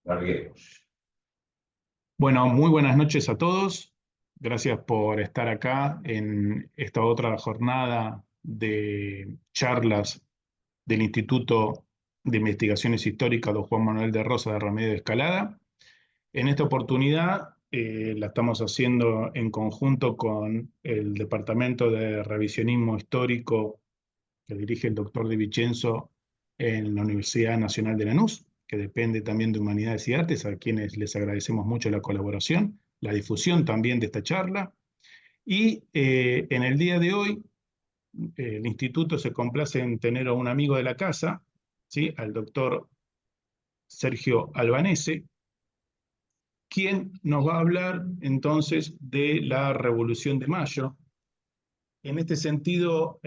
Larguemos. Bueno, muy buenas noches a todos. Gracias por estar acá en esta otra jornada de charlas del Instituto de Investigaciones Históricas don Juan Manuel de Rosas de Remedio de Escalada. En esta oportunidad la estamos haciendo en conjunto con el Departamento de Revisionismo Histórico que dirige el doctor De Vicenzo en la Universidad Nacional de Lanús, que depende también de Humanidades y Artes, a quienes les agradecemos mucho la colaboración, la difusión también de esta charla. Y en el día de hoy, el instituto se complace en tener a un amigo de la casa, ¿sí? Al doctor Sergio Albanese, quien nos va a hablar entonces de la Revolución de Mayo. En este sentido,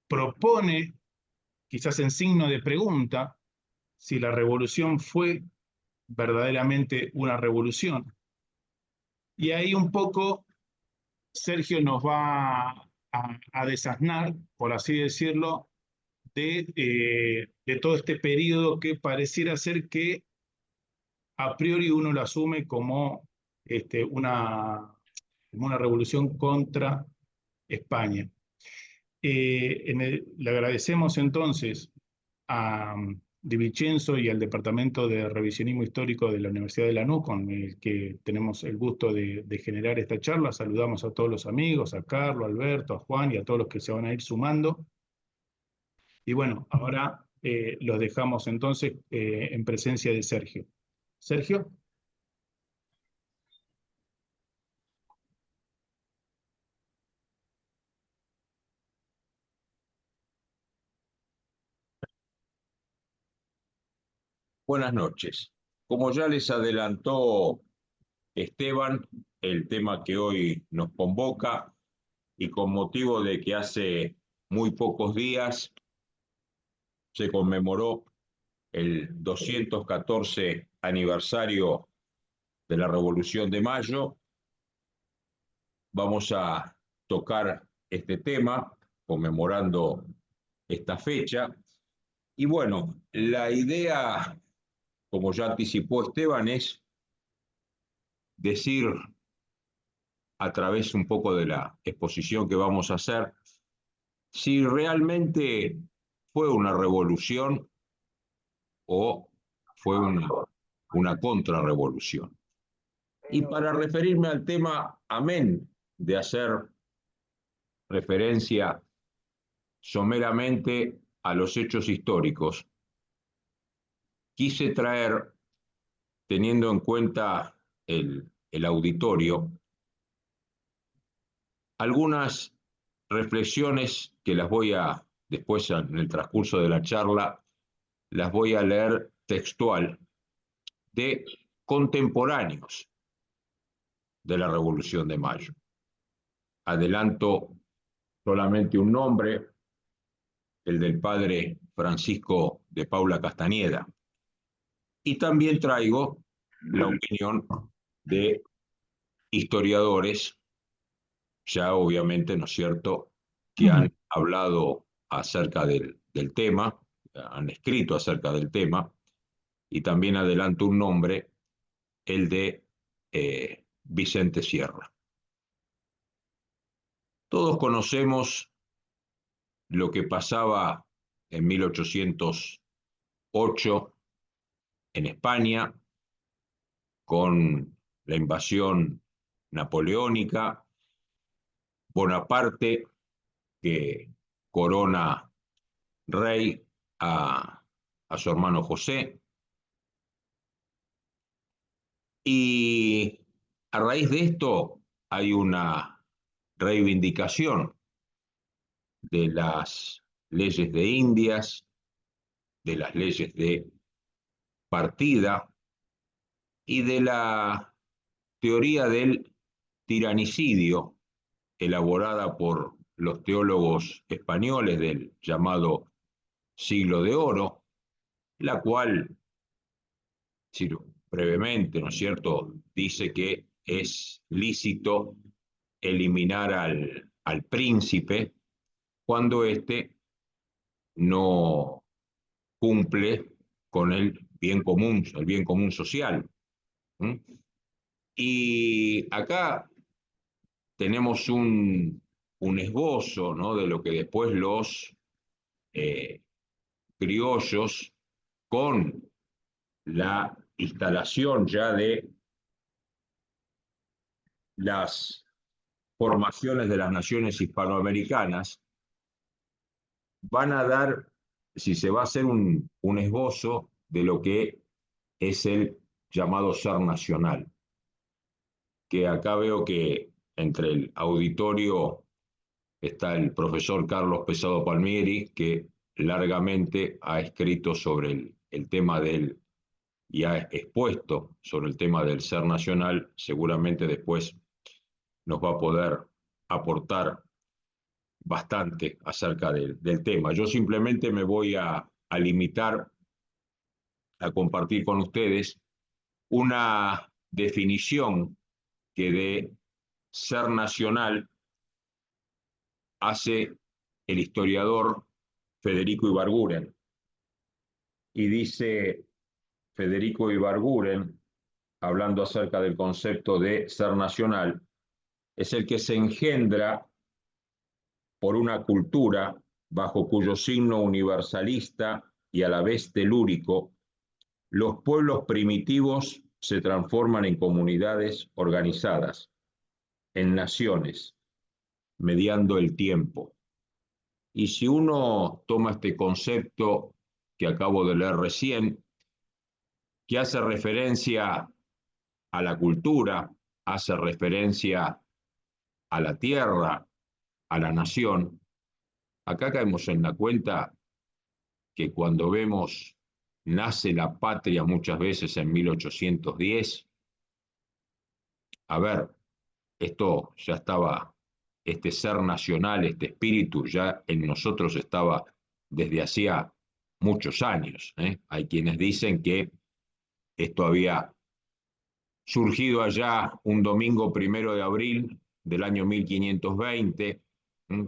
propone, quizás en signo de pregunta, si la revolución fue verdaderamente una revolución. Y ahí un poco Sergio nos va a desasnar, por así decirlo, de todo este periodo que pareciera ser que a priori uno lo asume como, como una revolución contra España. Le agradecemos entonces a Di Vincenzo y al Departamento de Revisionismo Histórico de la Universidad de Lanús, con el que tenemos el gusto de generar esta charla. Saludamos a todos los amigos, a Carlos, a Alberto, a Juan y a todos los que se van a ir sumando. Y bueno, ahora los dejamos entonces en presencia de Sergio. Sergio. Buenas noches. Como ya les adelantó Esteban, el tema que hoy nos convoca y con motivo de que hace muy pocos días se conmemoró el 214 aniversario de la Revolución de Mayo, vamos a tocar este tema conmemorando esta fecha. Y bueno, la idea, como ya anticipó Esteban, es decir a través un poco de la exposición que vamos a hacer, si realmente fue una revolución o fue una contrarrevolución. Y para referirme al tema, amén de hacer referencia someramente a los hechos históricos, quise traer, teniendo en cuenta el auditorio, algunas reflexiones que las voy a, después en el transcurso de la charla, las voy a leer textual de contemporáneos de la Revolución de Mayo. Adelanto solamente un nombre, el del padre Francisco de Paula Castañeda. Y también traigo la opinión de historiadores, ya obviamente, ¿no es cierto?, que han hablado acerca del tema, han escrito acerca del tema, y también adelanto un nombre, el de Vicente Sierra. Todos conocemos lo que pasaba en 1808 en España con la invasión napoleónica, Bonaparte que corona rey a su hermano José, y a raíz de esto hay una reivindicación de las leyes de Indias, de las leyes de partida y de la teoría del tiranicidio elaborada por los teólogos españoles del llamado Siglo de Oro, la cual, brevemente, ¿no es cierto?, dice que es lícito eliminar al príncipe cuando éste no cumple con el bien común, el bien común social. ¿Mm? Y acá tenemos un esbozo, ¿no?, de lo que después los criollos, con la instalación ya de las formaciones de las naciones hispanoamericanas, van a dar, si se va a hacer un esbozo de lo que es el llamado ser nacional, que acá veo que entre el auditorio está el profesor Carlos Pesado Palmieri, que largamente ha escrito sobre el tema del, y ha expuesto sobre el tema del ser nacional. Seguramente después nos va a poder aportar bastante acerca del tema. Yo simplemente me voy a limitar a compartir con ustedes una definición que de ser nacional hace el historiador Federico Ibarguren. Y dice Federico Ibarguren, hablando acerca del concepto de ser nacional, es el que se engendra por una cultura bajo cuyo signo universalista y a la vez telúrico, los pueblos primitivos se transforman en comunidades organizadas, en naciones, mediando el tiempo. Y si uno toma este concepto que acabo de leer recién, que hace referencia a la cultura, hace referencia a la tierra, a la nación, acá caemos en la cuenta que cuando vemos nace la patria muchas veces en 1810, a ver, esto ya estaba, este ser nacional, este espíritu ya en nosotros estaba desde hacía muchos años, ¿eh? Hay quienes dicen que esto había surgido allá un domingo 1 de abril del año 1520,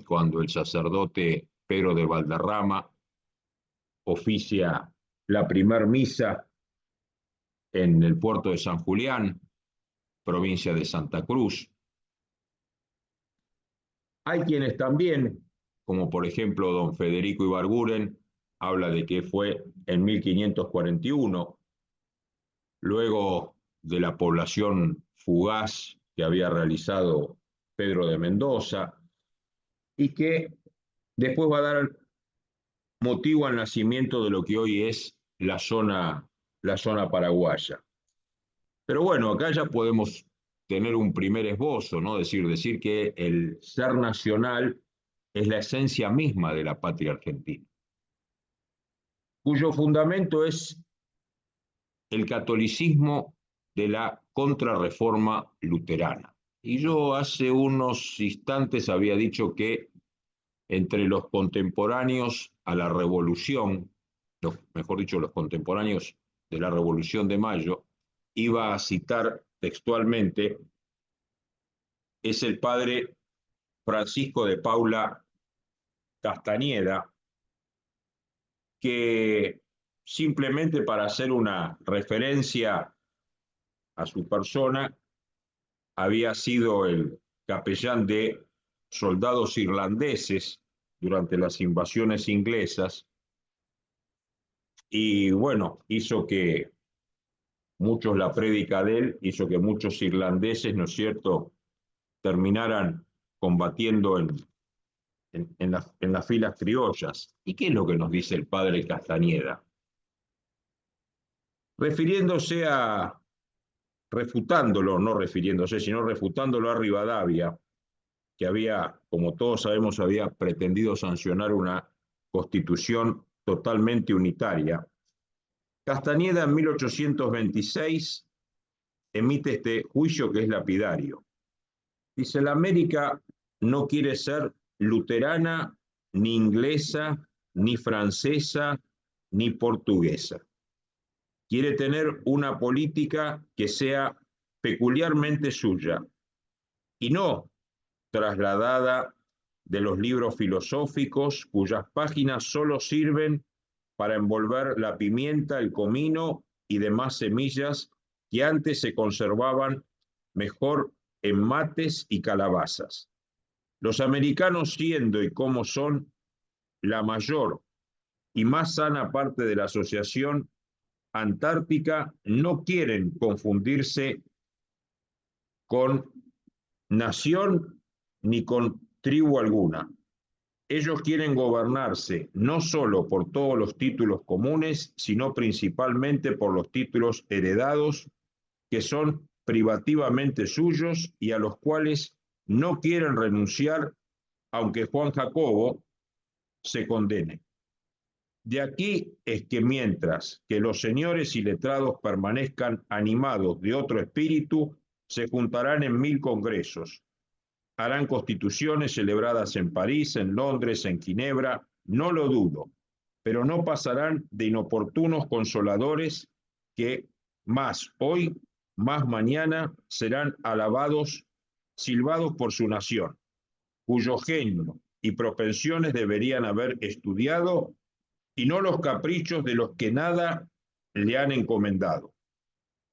cuando el sacerdote Pedro de Valderrama oficia la primer misa en el puerto de San Julián, provincia de Santa Cruz. Hay quienes también, como por ejemplo don Federico Ibarguren, habla de que fue en 1541, luego de la población fugaz que había realizado Pedro de Mendoza, y que después va a dar motivo al nacimiento de lo que hoy es la zona paraguaya. Pero bueno, acá ya podemos tener un primer esbozo, ¿no? Decir que el ser nacional es la esencia misma de la patria argentina, cuyo fundamento es el catolicismo de la contrarreforma luterana. Y yo hace unos instantes había dicho que entre los contemporáneos a la revolución, mejor dicho, los contemporáneos de la Revolución de Mayo, iba a citar textualmente, es el padre Francisco de Paula Castañeda, que simplemente para hacer una referencia a su persona, había sido el capellán de soldados irlandeses durante las invasiones inglesas, y bueno, hizo que muchos, la prédica de él hizo que muchos irlandeses, ¿no es cierto?, terminaran combatiendo en las filas criollas. ¿Y qué es lo que nos dice el padre Castañeda? Refiriéndose a, refutándolo, no refiriéndose, sino refutándolo a Rivadavia, que había, como todos sabemos, había pretendido sancionar una constitución totalmente unitaria. Castañeda en 1826 emite este juicio que es lapidario. Dice, la América no quiere ser luterana, ni inglesa, ni francesa, ni portuguesa. Quiere tener una política que sea peculiarmente suya y no trasladada de los libros filosóficos cuyas páginas solo sirven para envolver la pimienta, el comino y demás semillas que antes se conservaban mejor en mates y calabazas. Los americanos, siendo y como son la mayor y más sana parte de la Asociación Antártica, no quieren confundirse con nación ni con tribu alguna. Ellos quieren gobernarse no solo por todos los títulos comunes, sino principalmente por los títulos heredados, que son privativamente suyos y a los cuales no quieren renunciar, aunque Juan Jacobo se condene. De aquí es que mientras que los señores y letrados permanezcan animados de otro espíritu, se juntarán en 1000 congresos, harán constituciones celebradas en París, en Londres, en Ginebra, no lo dudo, pero no pasarán de inoportunos consoladores que más hoy, más mañana serán alabados, silbados por su nación, cuyo genio y propensiones deberían haber estudiado y no los caprichos de los que nada le han encomendado.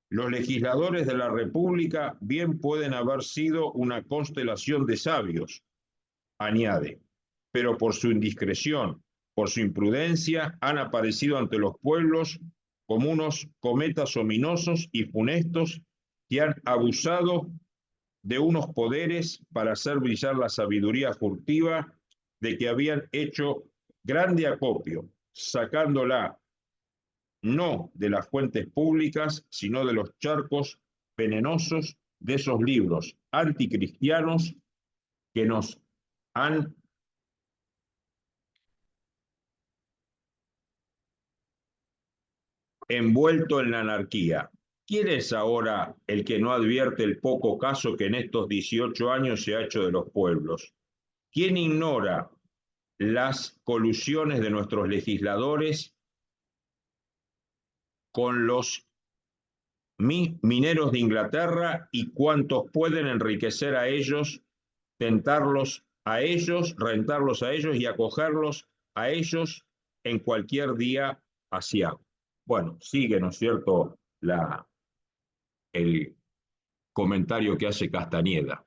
Los legisladores de la República bien pueden haber sido una constelación de sabios, añade, pero por su indiscreción, por su imprudencia, han aparecido ante los pueblos como unos cometas ominosos y funestos que han abusado de unos poderes para hacer brillar la sabiduría furtiva de que habían hecho grande acopio, sacándola no de las fuentes públicas, sino de los charcos venenosos de esos libros anticristianos que nos han envuelto en la anarquía. ¿Quién es ahora el que no advierte el poco caso que en estos 18 años se ha hecho de los pueblos? ¿Quién ignora las colusiones de nuestros legisladores con los mineros de Inglaterra y cuántos pueden enriquecer a ellos, tentarlos a ellos, rentarlos a ellos y acogerlos a ellos en cualquier día asiago? Bueno, sigue, ¿no es cierto?, el comentario que hace Castañeda,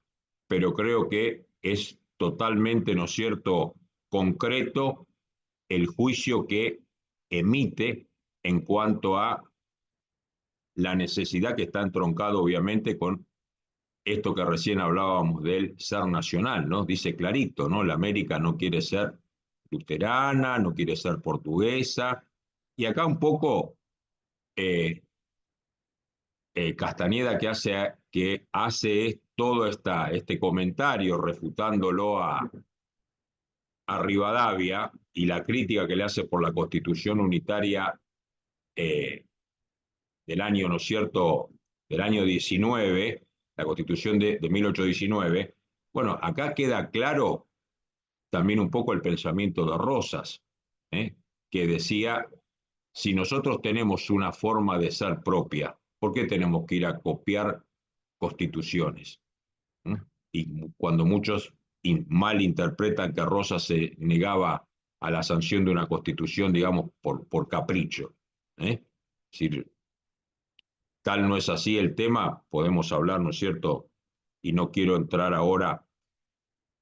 pero creo que es totalmente, ¿no es cierto?, concreto el juicio que emite en cuanto a la necesidad que está entroncado obviamente con esto que recién hablábamos del ser nacional, ¿no? Dice clarito, ¿no? La América no quiere ser luterana, no quiere ser portuguesa, y acá un poco Castañeda que hace todo este comentario refutándolo a Rivadavia y la crítica que le hace por la Constitución unitaria del año, ¿no es cierto?, del año 19, la Constitución de 1819, bueno, acá queda claro también un poco el pensamiento de Rosas, que decía, si nosotros tenemos una forma de ser propia, ¿por qué tenemos que ir a copiar constituciones? Y cuando muchos mal interpretan que Rosas se negaba a la sanción de una constitución, digamos, por capricho. Es decir, tal no es así el tema, podemos hablar, ¿no es cierto? Y no quiero entrar ahora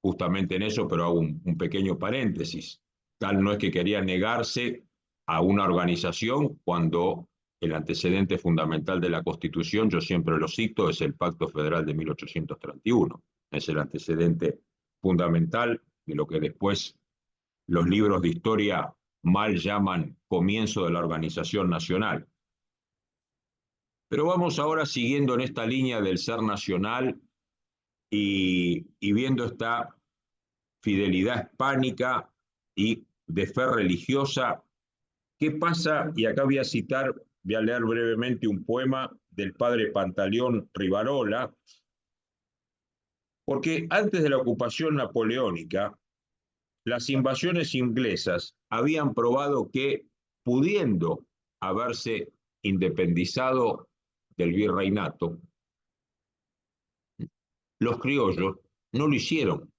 justamente en eso, pero hago un pequeño paréntesis. Tal no es que quería negarse a una organización cuando el antecedente fundamental de la Constitución, yo siempre lo cito, es el Pacto Federal de 1831. Es el antecedente fundamental de lo que después los libros de historia mal llaman comienzo de la organización nacional. Pero vamos ahora siguiendo en esta línea del ser nacional y viendo esta fidelidad hispánica y de fe religiosa. ¿Qué pasa? Y acá voy a citar, voy a leer brevemente un poema del padre Pantaleón Rivarola, porque antes de la ocupación napoleónica, las invasiones inglesas habían probado que, pudiendo haberse independizado del virreinato, los criollos no lo hicieron.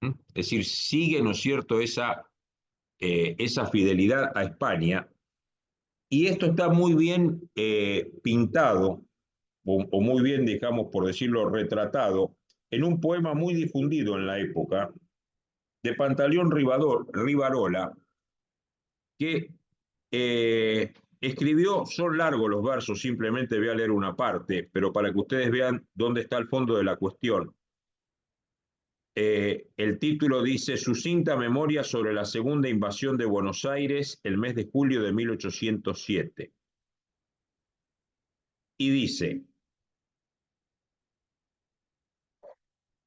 Es decir, sigue, ¿no es cierto?, esa esa fidelidad a España. Y esto está muy bien pintado, o muy bien, digamos, por decirlo, retratado, en un poema muy difundido en la época, de Pantaleón Rivarola, que escribió, son largos los versos, simplemente voy a leer una parte, pero para que ustedes vean dónde está el fondo de la cuestión. El título dice: Sucinta memoria sobre la segunda invasión de Buenos Aires el mes de julio de 1807. Y dice: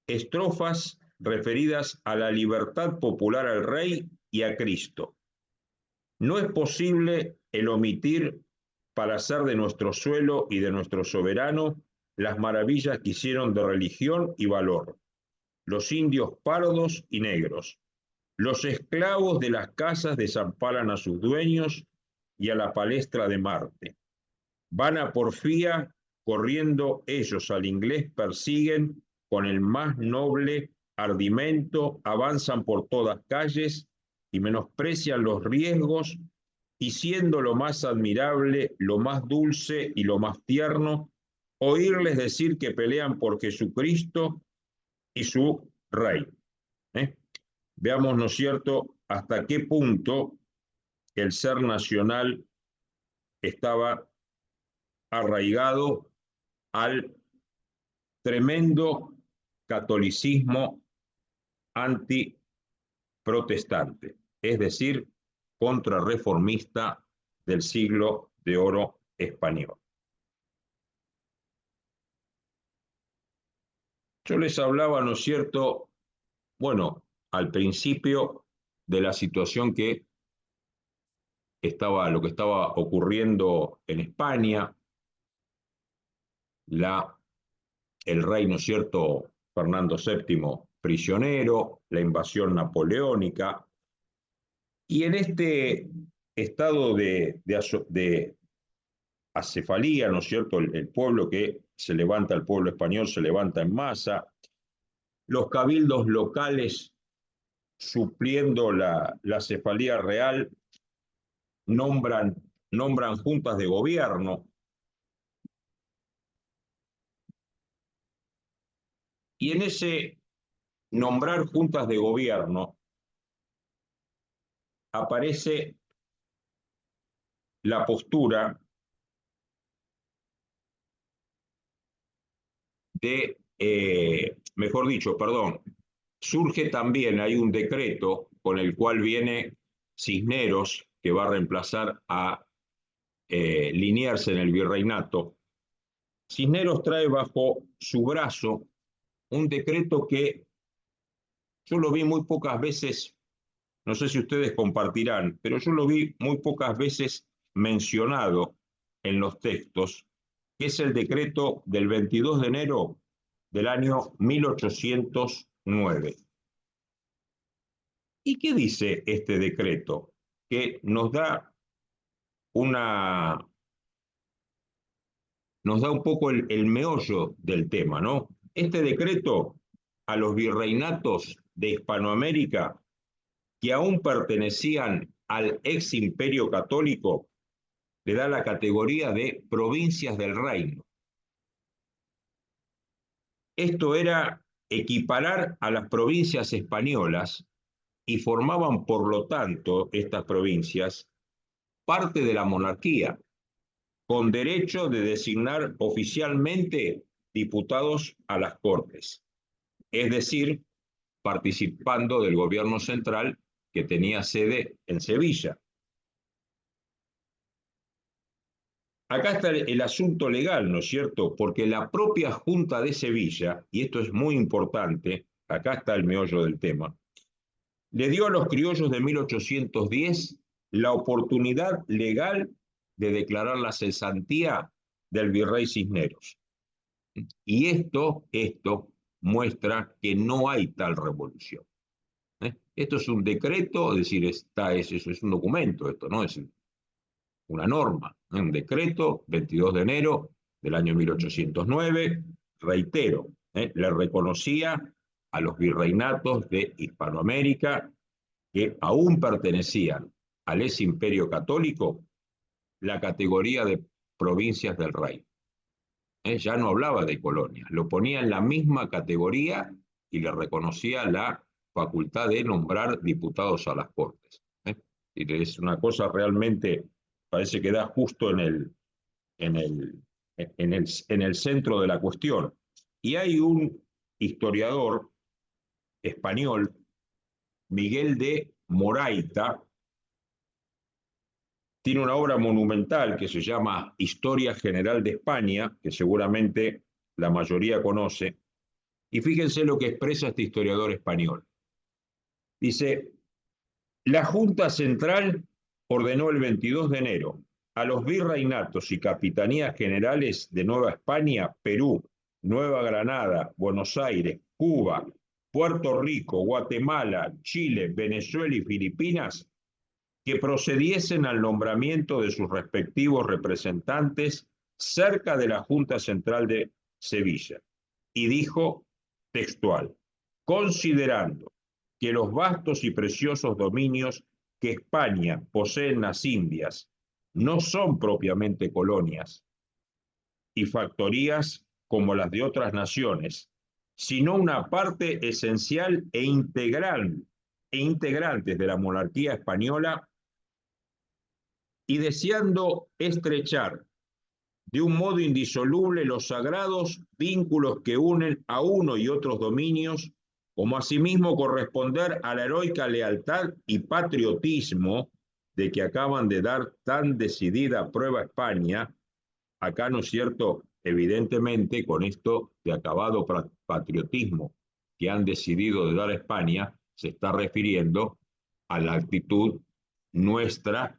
estrofas referidas a la libertad popular al rey y a Cristo. No es posible el omitir para hacer de nuestro suelo y de nuestro soberano las maravillas que hicieron de religión y valor, los indios pardos y negros. Los esclavos de las casas desamparan a sus dueños y a la palestra de Marte. Van a porfía, corriendo ellos al inglés persiguen con el más noble ardimento, avanzan por todas calles y menosprecian los riesgos, y siendo lo más admirable, lo más dulce y lo más tierno, oírles decir que pelean por Jesucristo y su Rey. Veamos, ¿no es cierto?, hasta qué punto el ser nacional estaba arraigado al tremendo catolicismo antiprotestante, es decir, contrarreformista del siglo de oro español. Yo les hablaba, ¿no es cierto?, bueno, al principio de la situación que lo que estaba ocurriendo en España, el rey, ¿no es cierto?, Fernando VII prisionero, la invasión napoleónica, y en este estado de acefalía, ¿no es cierto?, el pueblo que se levanta, el pueblo español se levanta en masa, los cabildos locales supliendo la cefalía real, nombran juntas de gobierno, y en ese nombrar juntas de gobierno aparece la postura mejor dicho, perdón, surge también, hay un decreto con el cual viene Cisneros, que va a reemplazar a Liniers en el virreinato. Cisneros trae bajo su brazo un decreto que yo lo vi muy pocas veces, no sé si ustedes compartirán, pero yo lo vi muy pocas veces mencionado en los textos, que es el decreto del 22 de enero del año 1809. ¿Y qué dice este decreto? Que nos da un poco el meollo del tema, ¿no? Este decreto a los virreinatos de Hispanoamérica que aún pertenecían al ex imperio católico le da la categoría de provincias del reino. Esto era equiparar a las provincias españolas y formaban, por lo tanto, estas provincias parte de la monarquía, con derecho de designar oficialmente diputados a las Cortes, es decir, participando del gobierno central que tenía sede en Sevilla. Acá está el asunto legal, ¿no es cierto? Porque la propia Junta de Sevilla, y esto es muy importante, acá está el meollo del tema, le dio a los criollos de 1810 la oportunidad legal de declarar la cesantía del virrey Cisneros. Y esto muestra que no hay tal revolución. Esto es un decreto, es decir, eso es un documento, esto no es una norma, un decreto, 22 de enero del año 1809, reitero, le reconocía a los virreinatos de Hispanoamérica que aún pertenecían al ex imperio católico la categoría de provincias del rey. Ya no hablaba de colonias, lo ponía en la misma categoría y le reconocía la facultad de nombrar diputados a las Cortes. Y es una cosa realmente, parece que da justo en el, en el centro de la cuestión. Y hay un historiador español, Miguel de Moraita, tiene una obra monumental que se llama Historia General de España, que seguramente la mayoría conoce, y fíjense lo que expresa este historiador español. Dice, la Junta Central ordenó el 22 de enero a los virreinatos y capitanías generales de Nueva España, Perú, Nueva Granada, Buenos Aires, Cuba, Puerto Rico, Guatemala, Chile, Venezuela y Filipinas que procediesen al nombramiento de sus respectivos representantes cerca de la Junta Central de Sevilla. Y dijo textual, considerando que los vastos y preciosos dominios que España posee en las Indias no son propiamente colonias y factorías como las de otras naciones, sino una parte esencial e integrantes de la monarquía española, y deseando estrechar de un modo indisoluble los sagrados vínculos que unen a uno y otros dominios, como asimismo corresponder a la heroica lealtad y patriotismo de que acaban de dar tan decidida prueba a España, acá, ¿no es cierto?, evidentemente con esto de acabado patriotismo que han decidido de dar a España, se está refiriendo a la actitud nuestra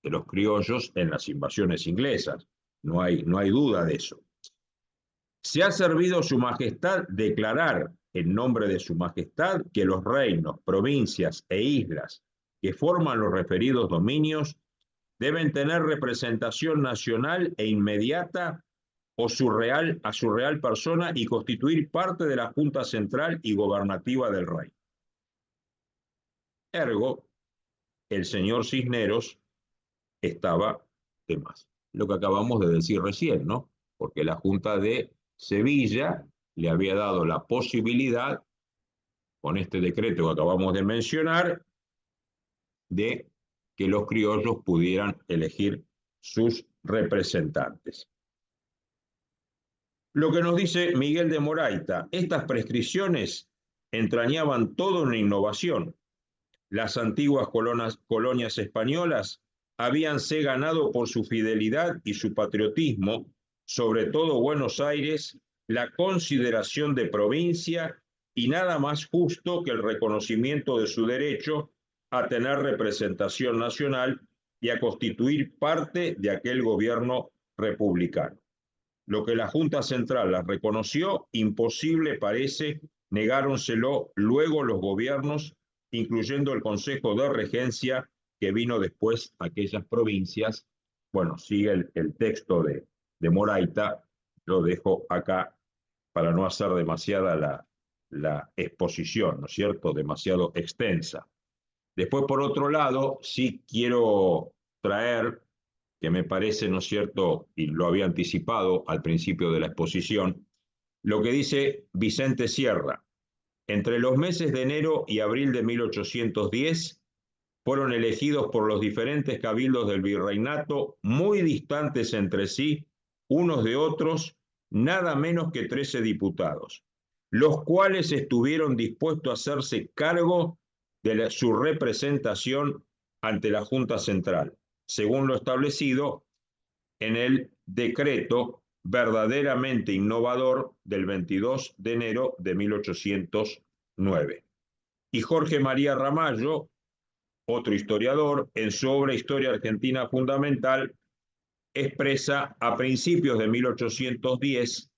de los criollos en las invasiones inglesas. No hay duda de eso. Se ha servido su majestad declarar en nombre de su majestad que los reinos, provincias e islas que forman los referidos dominios deben tener representación nacional e inmediata a su real persona y constituir parte de la Junta Central y Gobernativa del Rey. Ergo, el señor Cisneros estaba de más. Lo que acabamos de decir recién, ¿no? Porque la Junta de Sevilla le había dado la posibilidad, con este decreto que acabamos de mencionar, de que los criollos pudieran elegir sus representantes. Lo que nos dice Miguel de Moraita, estas prescripciones entrañaban toda una innovación. Las antiguas colonias españolas habíanse ganado por su fidelidad y su patriotismo, sobre todo Buenos Aires, la consideración de provincia y nada más justo que el reconocimiento de su derecho a tener representación nacional y a constituir parte de aquel gobierno republicano. Lo que la Junta Central las reconoció, imposible parece, negáronselo luego los gobiernos, incluyendo el Consejo de Regencia, que vino después a aquellas provincias. Bueno, sigue el texto de Moraita, lo dejo acá para no hacer demasiada la exposición, ¿no es cierto?, demasiado extensa. Después, por otro lado, sí quiero traer, que me parece, ¿no es cierto?, y lo había anticipado al principio de la exposición, lo que dice Vicente Sierra. Entre los meses de enero y abril de 1810 fueron elegidos por los diferentes cabildos del virreinato, muy distantes entre sí, unos de otros, nada menos que 13 diputados, los cuales estuvieron dispuestos a hacerse cargo de su representación ante la Junta Central, según lo establecido en el decreto verdaderamente innovador del 22 de enero de 1809. Y Jorge María Ramallo, otro historiador, en su obra Historia Argentina Fundamental, expresa a principios de 1810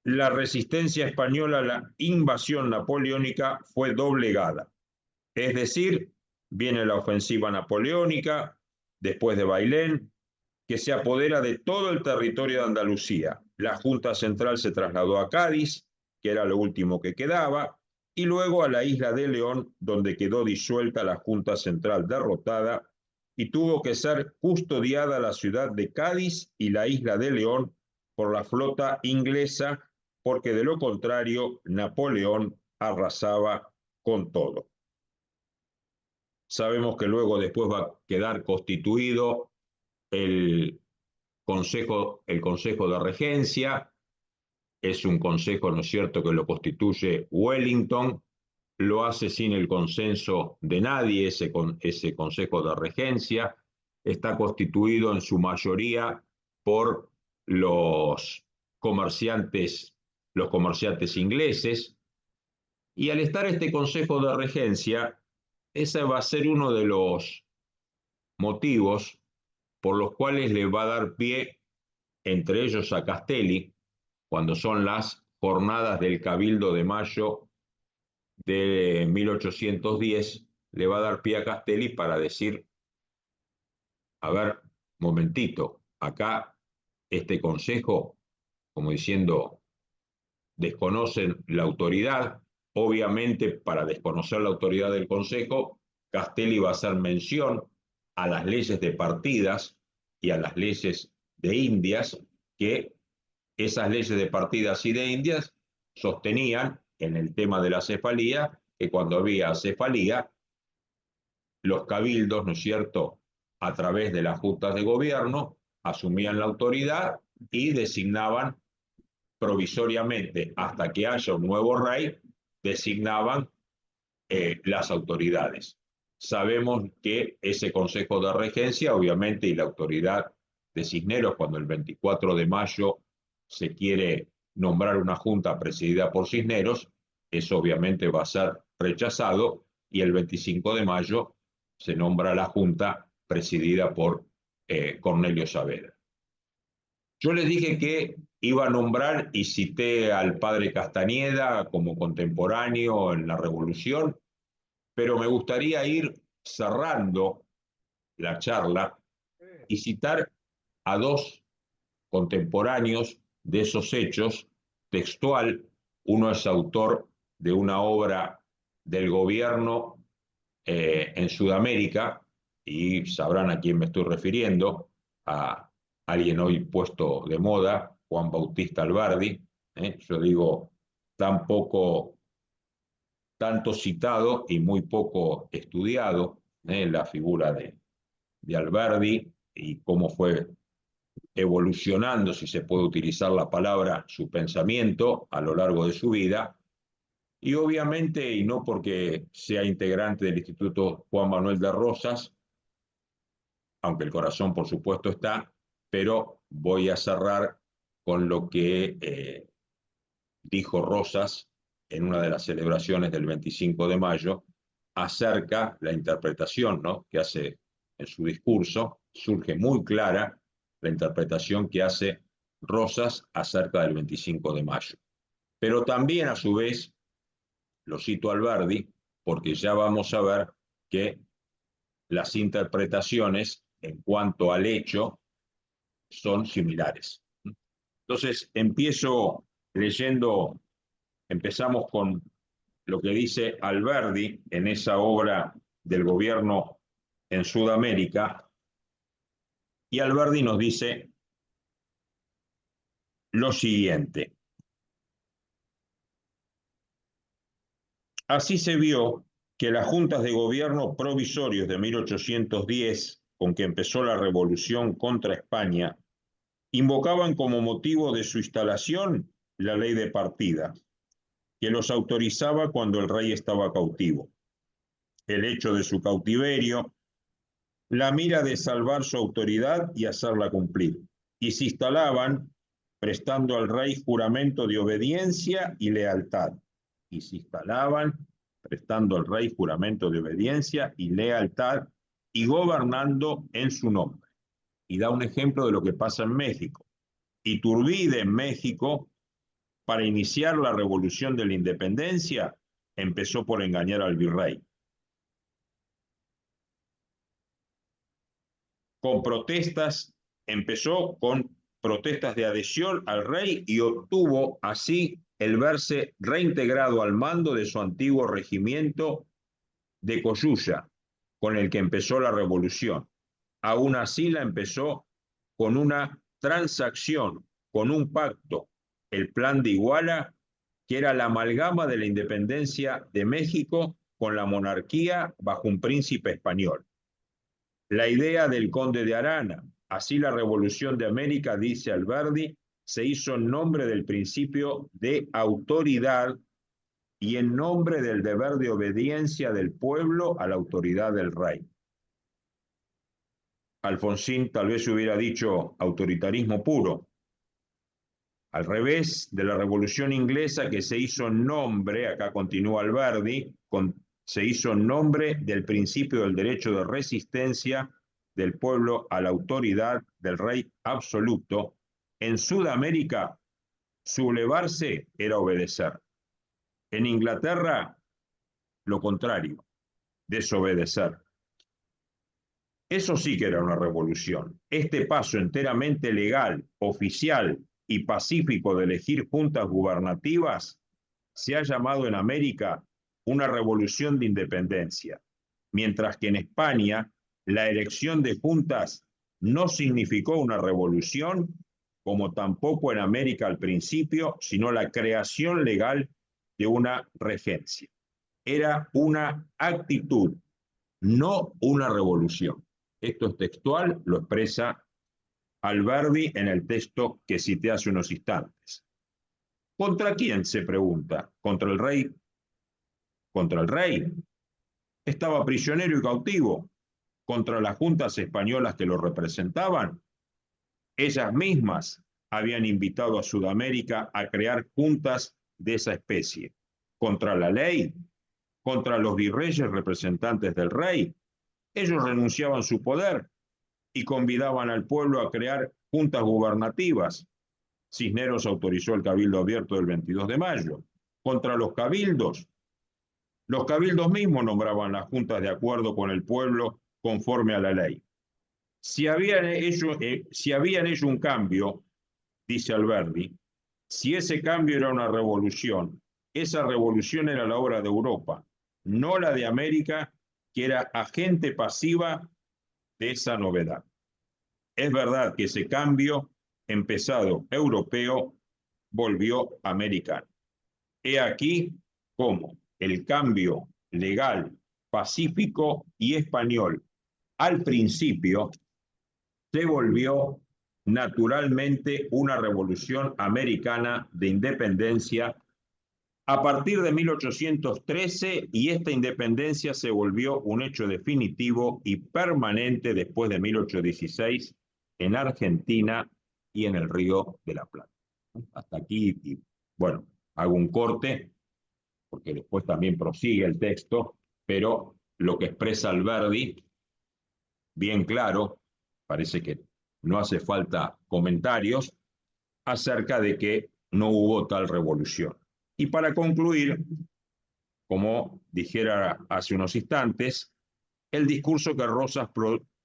la resistencia española a la invasión napoleónica fue doblegada. Es decir, viene la ofensiva napoleónica, después de Bailén, que se apodera de todo el territorio de Andalucía. La Junta Central se trasladó a Cádiz, que era lo último que quedaba, y luego a la isla de León, donde quedó disuelta la Junta Central derrotada y tuvo que ser custodiada la ciudad de Cádiz y la isla de León por la flota inglesa, porque de lo contrario Napoleón arrasaba con todo. Sabemos que luego después va a quedar constituido el Consejo de Regencia. Es un consejo, ¿no es cierto?, que lo constituye Wellington, lo hace sin el consenso de nadie, ese Consejo de Regencia, está constituido en su mayoría por comerciantes, los comerciantes ingleses, y al estar este Consejo de Regencia, ese va a ser uno de los motivos por los cuales le va a dar pie, entre ellos a Castelli, cuando son las jornadas del Cabildo de Mayo de 1810, le va a dar pie a Castelli para decir, a ver, momentito, acá este consejo, como diciendo, desconocen la autoridad. Obviamente, para desconocer la autoridad del consejo, Castelli va a hacer mención a las leyes de partidas y a las leyes de Indias, que esas leyes de partidas y de Indias sostenían en el tema de la cefalía que cuando había cefalía, los cabildos, ¿no es cierto?, a través de las juntas de gobierno, asumían la autoridad y designaban provisoriamente, hasta que haya un nuevo rey, designaban las autoridades. Sabemos que ese Consejo de Regencia, obviamente, y la autoridad de Cisneros, cuando el 24 de mayo se quiere nombrar una junta presidida por Cisneros, eso obviamente va a ser rechazado, y el 25 de mayo se nombra la junta presidida por Cornelio Saavedra. Yo les dije que iba a nombrar y cité al padre Castañeda como contemporáneo en la Revolución, pero me gustaría ir cerrando la charla y citar a dos contemporáneos de esos hechos, textual. Uno es autor de una obra del gobierno en Sudamérica, y sabrán a quién me estoy refiriendo, a alguien hoy puesto de moda, Juan Bautista Alberdi. Yo digo, tanto citado y muy poco estudiado, la figura de Alberdi y cómo fue evolucionando, si se puede utilizar la palabra, su pensamiento a lo largo de su vida. Y obviamente, y no porque sea integrante del Instituto Juan Manuel de Rosas, aunque el corazón por supuesto está, pero voy a cerrar con lo que dijo Rosas en una de las celebraciones del 25 de mayo, acerca la interpretación, ¿no?, que hace en su discurso, surge muy clara la interpretación que hace Rosas acerca del 25 de mayo. Pero también, a su vez, lo cito a Alberdi, porque ya vamos a ver que las interpretaciones en cuanto al hecho son similares. Entonces, empezamos con lo que dice Alberdi en esa obra del gobierno en Sudamérica, y Alberdi nos dice lo siguiente: así se vio que las juntas de gobierno provisorios de 1810, con que empezó la revolución contra España, invocaban como motivo de su instalación la ley de partida, que los autorizaba cuando el rey estaba cautivo, el hecho de su cautiverio, la mira de salvar su autoridad y hacerla cumplir, y se instalaban prestando al rey juramento de obediencia y lealtad, y se instalaban prestando al rey juramento de obediencia y lealtad, y gobernando en su nombre. Y da un ejemplo de lo que pasa en México. Iturbide en México, para iniciar la revolución de la independencia, empezó por engañar al virrey. Empezó con protestas de adhesión al rey y obtuvo así el verse reintegrado al mando de su antiguo regimiento de Coyuya, con el que empezó la revolución. Aún así la empezó con una transacción, con un pacto, el Plan de Iguala, que era la amalgama de la independencia de México con la monarquía bajo un príncipe español. La idea del conde de Arana, así la revolución de América, dice Alberdi, se hizo en nombre del principio de autoridad y en nombre del deber de obediencia del pueblo a la autoridad del rey. Alfonsín tal vez hubiera dicho autoritarismo puro. Al revés de la Revolución Inglesa, que se hizo en nombre, acá continúa Alberdi, se hizo en nombre del principio del derecho de resistencia del pueblo a la autoridad del rey absoluto. En Sudamérica, sublevarse era obedecer. En Inglaterra, lo contrario, desobedecer. Eso sí que era una revolución. Este paso enteramente legal, oficial y pacífico de elegir juntas gubernativas se ha llamado en América una revolución de independencia, mientras que en España la elección de juntas no significó una revolución, como tampoco en América al principio, sino la creación legal de una regencia. Era una actitud, no una revolución. Esto es textual, lo expresa Alberdi en el texto que cité hace unos instantes. ¿Contra quién? Se pregunta. ¿Contra el rey? ¿Contra el rey? Estaba prisionero y cautivo. ¿Contra las juntas españolas que lo representaban? Ellas mismas habían invitado a Sudamérica a crear juntas de esa especie. ¿Contra la ley? ¿Contra los virreyes representantes del rey? Ellos renunciaban su poder y convidaban al pueblo a crear juntas gubernativas. Cisneros autorizó el cabildo abierto del 22 de mayo. Contra los cabildos mismos nombraban las juntas de acuerdo con el pueblo conforme a la ley. Si habían hecho un cambio, dice Alberdi, si ese cambio era una revolución, esa revolución era la obra de Europa, no la de América, que era agente pasiva de esa novedad. Es verdad que ese cambio, empezado europeo, volvió americano. He aquí cómo el cambio legal, pacífico y español al principio se volvió naturalmente una revolución americana de independencia a partir de 1813, y esta independencia se volvió un hecho definitivo y permanente después de 1816 en Argentina y en el Río de la Plata. Hasta aquí, y bueno, hago un corte, porque después también prosigue el texto, pero lo que expresa Alberdi, bien claro, parece que no hace falta comentarios, acerca de que no hubo tal revolución. Y para concluir, como dijera hace unos instantes, el discurso que Rosas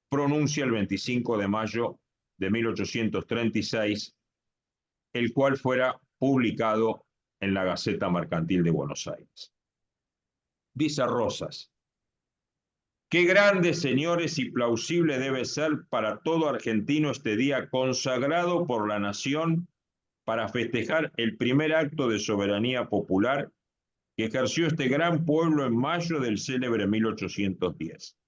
pronuncia el 25 de mayo de 1836, el cual fuera publicado en la Gaceta Mercantil de Buenos Aires. Dice Rosas: qué grande, señores, y plausible debe ser para todo argentino este día consagrado por la nación para festejar el primer acto de soberanía popular que ejerció este gran pueblo en mayo del célebre 1810.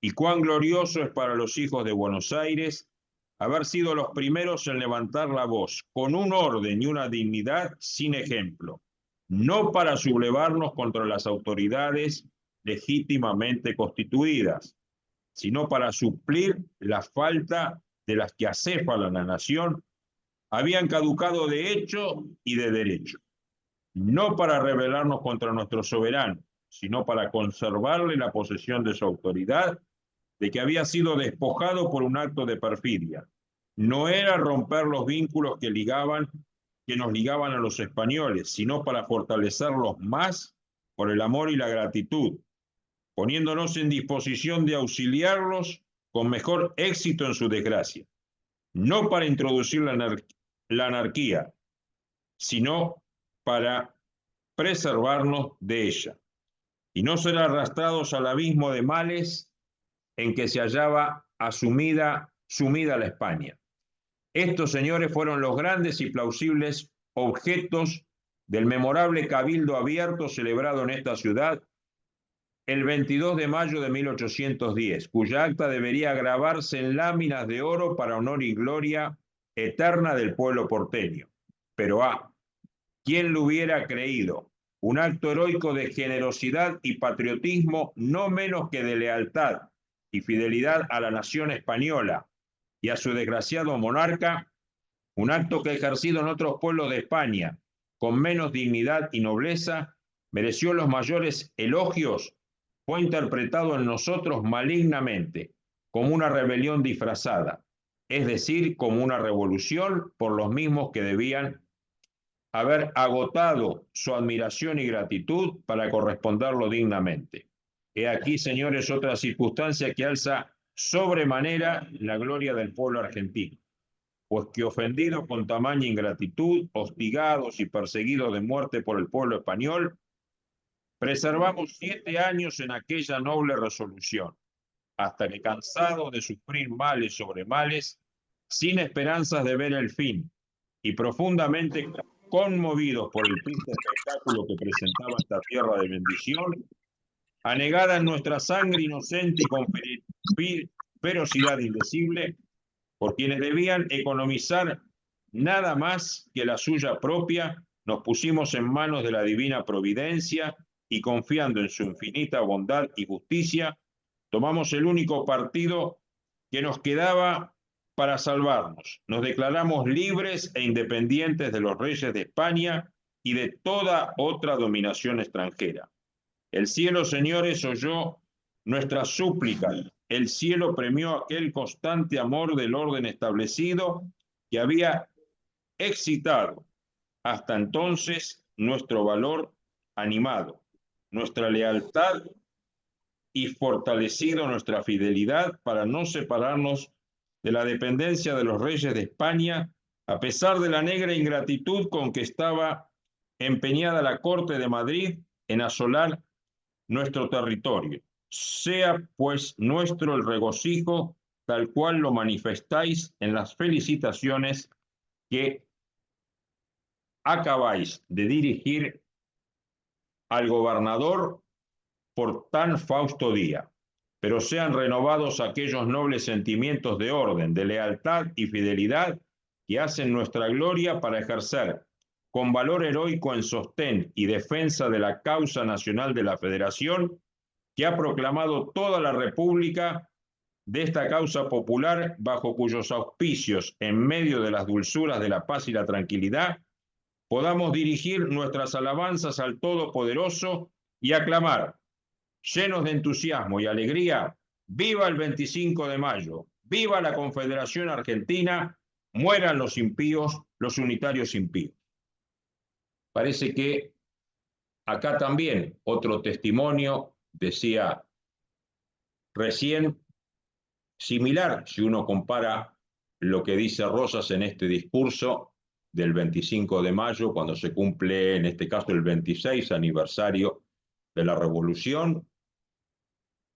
Y cuán glorioso es para los hijos de Buenos Aires haber sido los primeros en levantar la voz, con un orden y una dignidad sin ejemplo, no para sublevarnos contra las autoridades legítimamente constituidas, sino para suplir la falta de las que acefala la nación, habían caducado de hecho y de derecho, no para rebelarnos contra nuestro soberano, sino para conservarle la posesión de su autoridad, de que había sido despojado por un acto de perfidia. No era romper los vínculos que nos ligaban a los españoles, sino para fortalecerlos más por el amor y la gratitud, poniéndonos en disposición de auxiliarlos con mejor éxito en su desgracia, no para introducir la anarquía, sino para preservarnos de ella y no ser arrastrados al abismo de males en que se hallaba sumida la España. Estos, señores, fueron los grandes y plausibles objetos del memorable cabildo abierto celebrado en esta ciudad el 22 de mayo de 1810, cuya acta debería grabarse en láminas de oro para honor y gloria eterna del pueblo porteño. Pero ¿quién lo hubiera creído? Un acto heroico de generosidad y patriotismo, no menos que de lealtad y fidelidad a la nación española y a su desgraciado monarca, un acto que ejercido en otros pueblos de España con menos dignidad y nobleza, mereció los mayores elogios, fue interpretado en nosotros malignamente, como una rebelión disfrazada, es decir, como una revolución por los mismos que debían haber agotado su admiración y gratitud para corresponderlo dignamente. He aquí, señores, otra circunstancia que alza sobremanera la gloria del pueblo argentino, pues que ofendidos con tamaña ingratitud, hostigados y perseguidos de muerte por el pueblo español, preservamos 7 años en aquella noble resolución, hasta que cansados de sufrir males sobre males, sin esperanzas de ver el fin, y profundamente conmovidos por el triste espectáculo que presentaba esta tierra de bendición, anegada en nuestra sangre inocente y con ferocidad indecible, por quienes debían economizar nada más que la suya propia, nos pusimos en manos de la divina providencia y confiando en su infinita bondad y justicia, tomamos el único partido que nos quedaba para salvarnos. Nos declaramos libres e independientes de los reyes de España y de toda otra dominación extranjera. El cielo, señores, oyó nuestras súplicas. El cielo premió aquel constante amor del orden establecido que había excitado hasta entonces nuestro valor animado, nuestra lealtad y fortalecido nuestra fidelidad para no separarnos de la dependencia de los reyes de España, a pesar de la negra ingratitud con que estaba empeñada la corte de Madrid en asolar nuestro territorio. Sea pues nuestro el regocijo, tal cual lo manifestáis en las felicitaciones que acabáis de dirigir al gobernador por tan fausto día. Pero sean renovados aquellos nobles sentimientos de orden, de lealtad y fidelidad que hacen nuestra gloria para ejercer con valor heroico en sostén y defensa de la causa nacional de la Federación, que ha proclamado toda la República de esta causa popular, bajo cuyos auspicios, en medio de las dulzuras de la paz y la tranquilidad, podamos dirigir nuestras alabanzas al Todopoderoso y aclamar, llenos de entusiasmo y alegría, viva el 25 de mayo, viva la Confederación Argentina, mueran los impíos, los unitarios impíos. Parece que acá también otro testimonio decía recién, similar, si uno compara lo que dice Rosas en este discurso del 25 de mayo, cuando se cumple, en este caso, el 26 aniversario de la Revolución,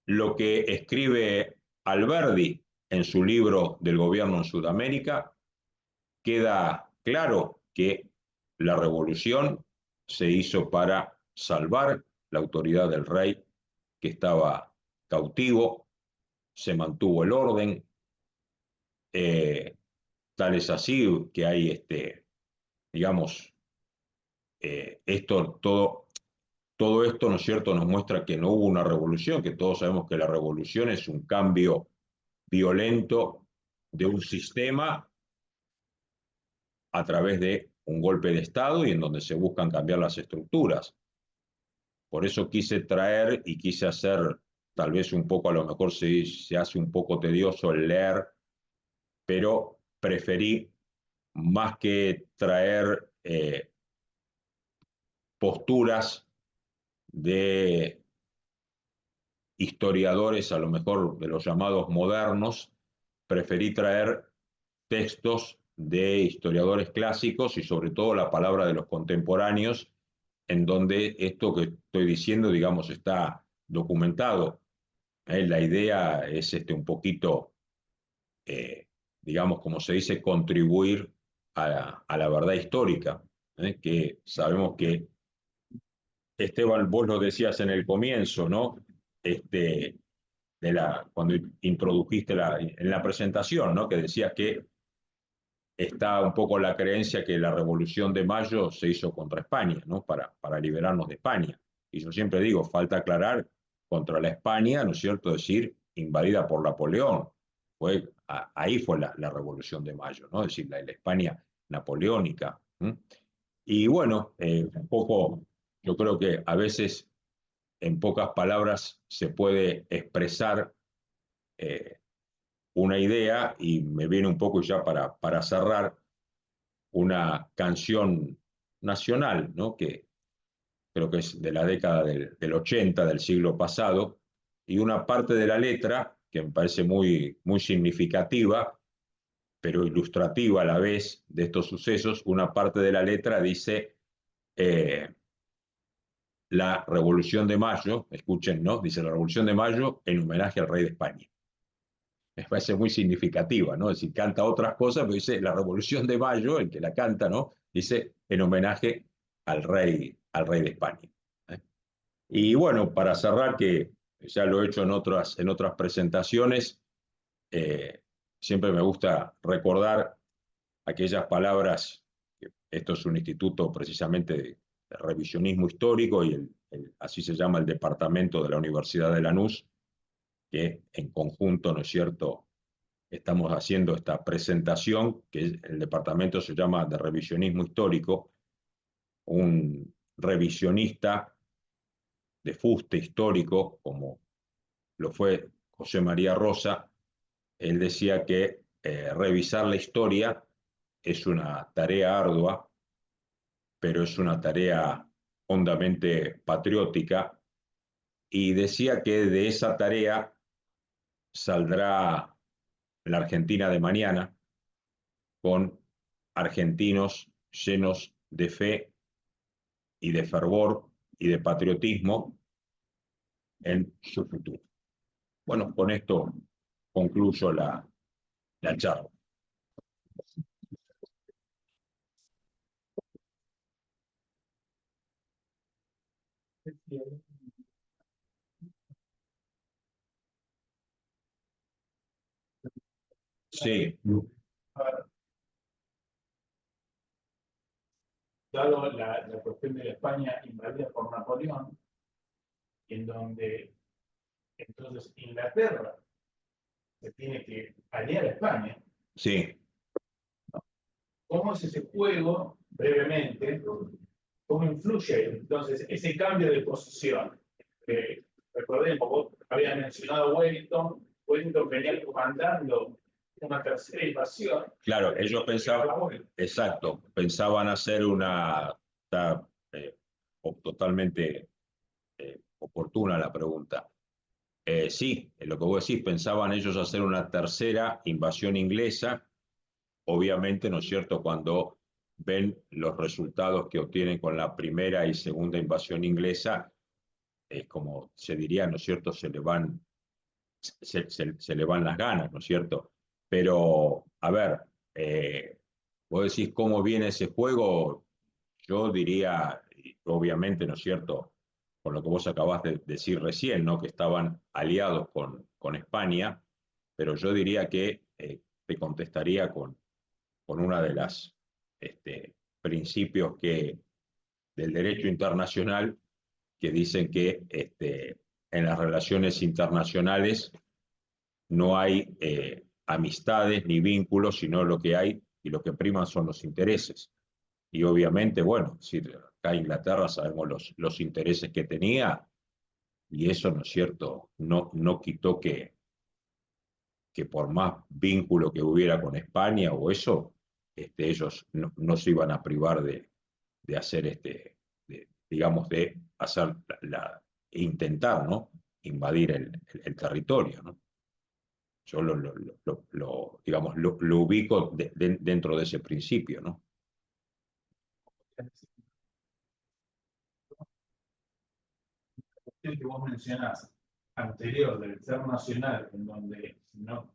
lo que escribe Alberdi en su libro del gobierno en Sudamérica, queda claro que la revolución se hizo para salvar la autoridad del rey que estaba cautivo, se mantuvo el orden, tal es así que hay, digamos, todo esto, ¿no es cierto?, nos muestra que no hubo una revolución, que todos sabemos que la revolución es un cambio violento de un sistema a través de un golpe de Estado y en donde se buscan cambiar las estructuras. Por eso quise traer y quise hacer, tal vez un poco, a lo mejor se hace un poco tedioso el leer, pero preferí, más que traer posturas de historiadores, a lo mejor de los llamados modernos, preferí traer textos de historiadores clásicos y sobre todo la palabra de los contemporáneos, en donde esto que estoy diciendo, digamos, está documentado. La idea es un poquito, digamos, como se dice, contribuir a la verdad histórica, que sabemos que, Esteban, vos lo decías en el comienzo, ¿no? Cuando introdujiste en la presentación, ¿no? Que decías que está un poco la creencia que la Revolución de Mayo se hizo contra España, ¿no? Para liberarnos de España. Y yo siempre digo, falta aclarar contra la España, ¿no es cierto? Decir, invadida por Napoleón. Ahí fue la Revolución de Mayo, ¿no? Es decir, la España napoleónica. ¿Mm? Y bueno, un poco, yo creo que a veces en pocas palabras se puede expresar eh, una idea, y me viene un poco ya para cerrar una canción nacional, ¿no? Que creo que es de la década del 80 del siglo pasado, y una parte de la letra que me parece muy significativa, pero ilustrativa a la vez de estos sucesos. Una parte de la letra dice, la Revolución de Mayo, escuchen, ¿no? Dice la Revolución de Mayo en homenaje al rey de España. Me parece muy significativa, ¿no? Es decir, canta otras cosas, pero dice la Revolución de Mayo, el que la canta, ¿no? Dice en homenaje al rey de España. ¿Eh? Y bueno, para cerrar, que ya lo he hecho en otras presentaciones, eh, siempre me gusta recordar aquellas palabras, que esto es un instituto precisamente de revisionismo histórico, y así se llama el departamento de la Universidad de Lanús, que en conjunto, ¿no es cierto?, estamos haciendo esta presentación, que el departamento se llama de revisionismo histórico. Un revisionista de fuste histórico, como lo fue José María Rosa, él decía que revisar la historia es una tarea ardua, pero es una tarea hondamente patriótica, y decía que de esa tarea saldrá la Argentina de mañana, con argentinos llenos de fe y de fervor y de patriotismo en su futuro. Bueno, con esto concluyo la charla. Sí, Dado la cuestión de la España invadida por Napoleón, en donde entonces Inglaterra se tiene que aliar a España. sí. ¿Cómo es ese juego, brevemente? ¿Cómo influye entonces ese cambio de posición? Recordemos, vos habías mencionado a Wellington. Wellington venía comandando una tercera invasión. Claro, ellos pensaban, exacto, pensaban hacer está, totalmente oportuna la pregunta. Sí, lo que vos decís, pensaban ellos hacer una tercera invasión inglesa. Obviamente, ¿no es cierto?, cuando ven los resultados que obtienen con la primera y segunda invasión inglesa, como se diría, ¿no es cierto?, se le van las ganas, ¿no es cierto? Pero, a ver, vos decís cómo viene ese juego. Yo diría, obviamente, ¿no es cierto?, con lo que vos acabás de decir recién, ¿no?, que estaban aliados con España, pero yo diría que te contestaría con una de las principios del derecho internacional, que dicen que en las relaciones internacionales no hay amistades ni vínculos, sino lo que hay y lo que priman son los intereses. Y obviamente, bueno, si acá en Inglaterra sabemos los intereses que tenía, y eso, ¿no es cierto?, no quitó que por más vínculo que hubiera con España o eso, ellos no se iban a privar de hacer, digamos, de hacer intentar, ¿no?, invadir el territorio, ¿no? Yo digamos, lo ubico dentro de ese principio, ¿no? Que vos mencionás anterior del ser nacional, en donde no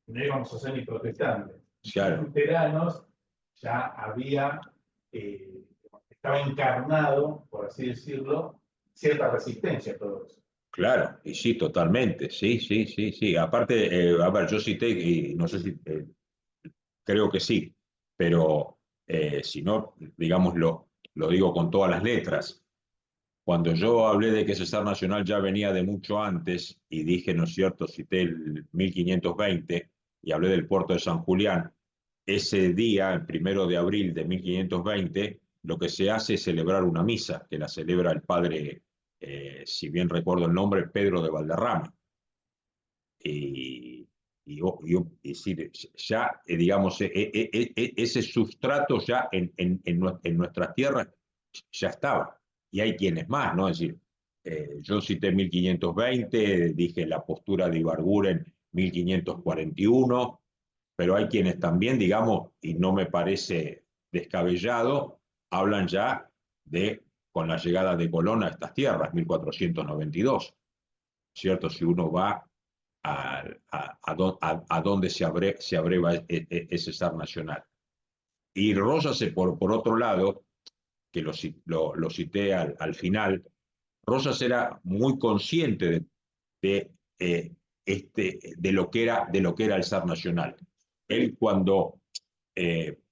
íbamos a ser ni protestantes, Claro, ni luteranos, ya había, estaba encarnado, por así decirlo, cierta resistencia a todo eso. claro, y sí, totalmente, sí, sí, sí, sí. Aparte, a ver, yo cité, y no sé si, creo que sí, pero si no, digámoslo, lo digo con todas las letras. Cuando yo hablé de que Cesar Nacional ya venía de mucho antes y dije, ¿no es cierto?, cité el 1520 y hablé del puerto de San Julián, ese día, el 1 de abril de 1520, lo que se hace es celebrar una misa, que la celebra el padre, si bien recuerdo el nombre, Pedro de Valderrama. Y, decir, ya, digamos, ese sustrato ya en nuestras tierras ya estaba. Y hay quienes más, ¿no? Es decir, yo cité 1520, dije la postura de Ibarguren 1541, pero hay quienes también, digamos, y no me parece descabellado, hablan ya de con la llegada de Colón a estas tierras, 1492, ¿cierto? Si uno va a donde se abreva ese zar nacional. Y Rosas, por otro lado, que lo cité al final, Rosas era muy consciente de, de lo que era el zar nacional. Él cuando,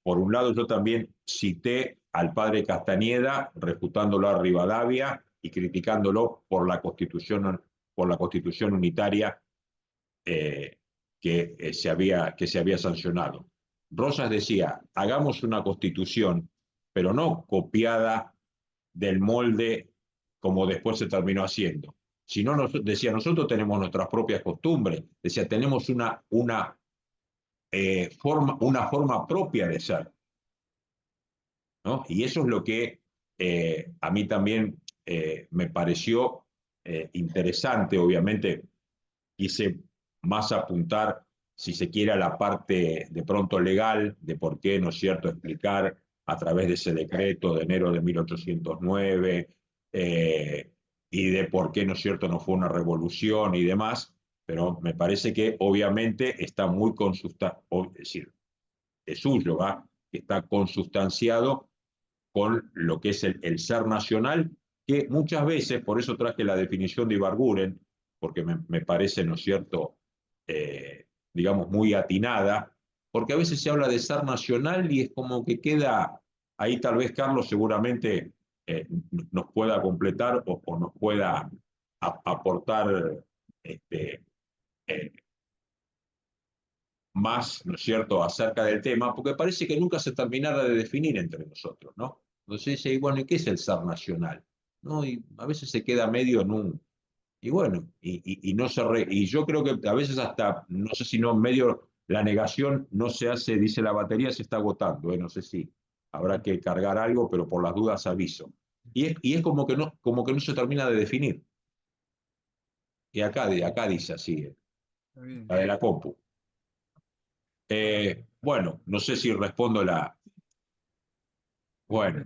por un lado, yo también cité al padre Castañeda, refutándolo a Rivadavia y criticándolo por la constitución unitaria que se había sancionado. Rosas decía, hagamos una constitución, pero no copiada del molde como después se terminó haciendo. Sino decía, nosotros tenemos nuestras propias costumbres, decía, tenemos una forma propia de ser, ¿no? Y eso es lo que a mí también me pareció interesante, obviamente quise más apuntar, si se quiere, a la parte de pronto legal, de por qué, ¿no es cierto?, explicar a través de ese decreto de enero de 1809 y de por qué, ¿no es cierto?, no fue una revolución y demás, pero me parece que obviamente está muy consustanciado, es decir, es suyo, ¿va? Está consustanciado con lo que es el ser nacional, que muchas veces, por eso traje la definición de Ibarguren, porque me parece, ¿no es cierto?, digamos, muy atinada, porque a veces se habla de ser nacional y es como que queda, ahí tal vez Carlos seguramente nos pueda completar o nos pueda aportar este, eh, más, ¿no es cierto?, acerca del tema, porque parece que nunca se terminara de definir entre nosotros, ¿no? Entonces dice, y bueno, ¿y qué es el ser nacional? ¿No? Y a veces se queda medio en un... Y bueno, y no y yo creo que a veces hasta, no sé si no, medio la negación no se hace, dice la batería se está agotando, no sé si habrá que cargar algo, pero por las dudas aviso. Y es como que no se termina de definir. Y acá dice así, Está bien. la de la compu. Bueno, no sé si respondo la... Bueno,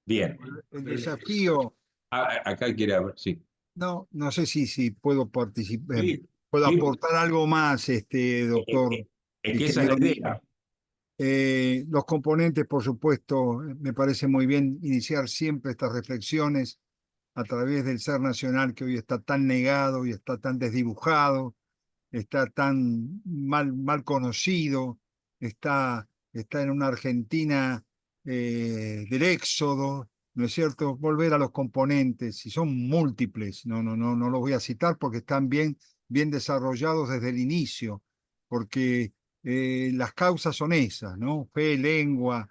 bien. El desafío, Acá quiere haber, sí. no sé si puedo participar, Sí, puedo sí, aportar algo más, doctor es y que esa es la querido idea. amigo. Los componentes, por supuesto, me parece muy bien iniciar siempre estas reflexiones a través del ser nacional que hoy está tan negado y está tan desdibujado, está tan mal conocido, está en una Argentina del éxodo, ¿no es cierto? Volver a los componentes, y son múltiples, no los voy a citar porque están bien desarrollados desde el inicio, porque las causas son esas, ¿no? Fe, lengua,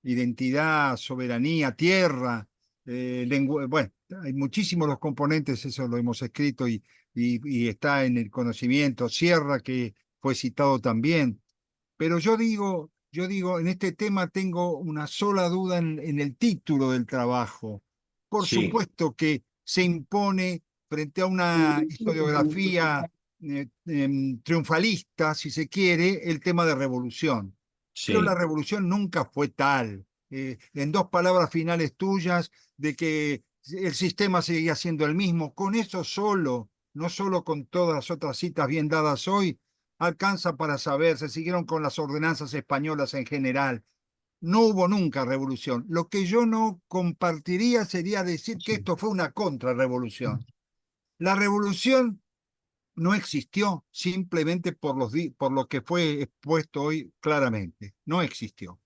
identidad, soberanía, tierra, bueno, hay muchísimos los componentes, eso lo hemos escrito y está en el conocimiento, Sierra, que fue citado también. Pero yo digo, en este tema tengo una sola duda en el título del trabajo. Por Sí, supuesto que se impone frente a una historiografía triunfalista, si se quiere, el tema de revolución. Pero la Sí, revolución nunca fue tal. En dos palabras finales tuyas, de que el sistema seguía siendo el mismo, con eso solo, no solo con todas las otras citas bien dadas hoy, alcanza para saber, se siguieron con las ordenanzas españolas en general. No hubo nunca revolución. Lo que yo no compartiría sería decir que sí, esto fue una contrarrevolución. La revolución no existió simplemente por lo que fue expuesto hoy claramente. No existió.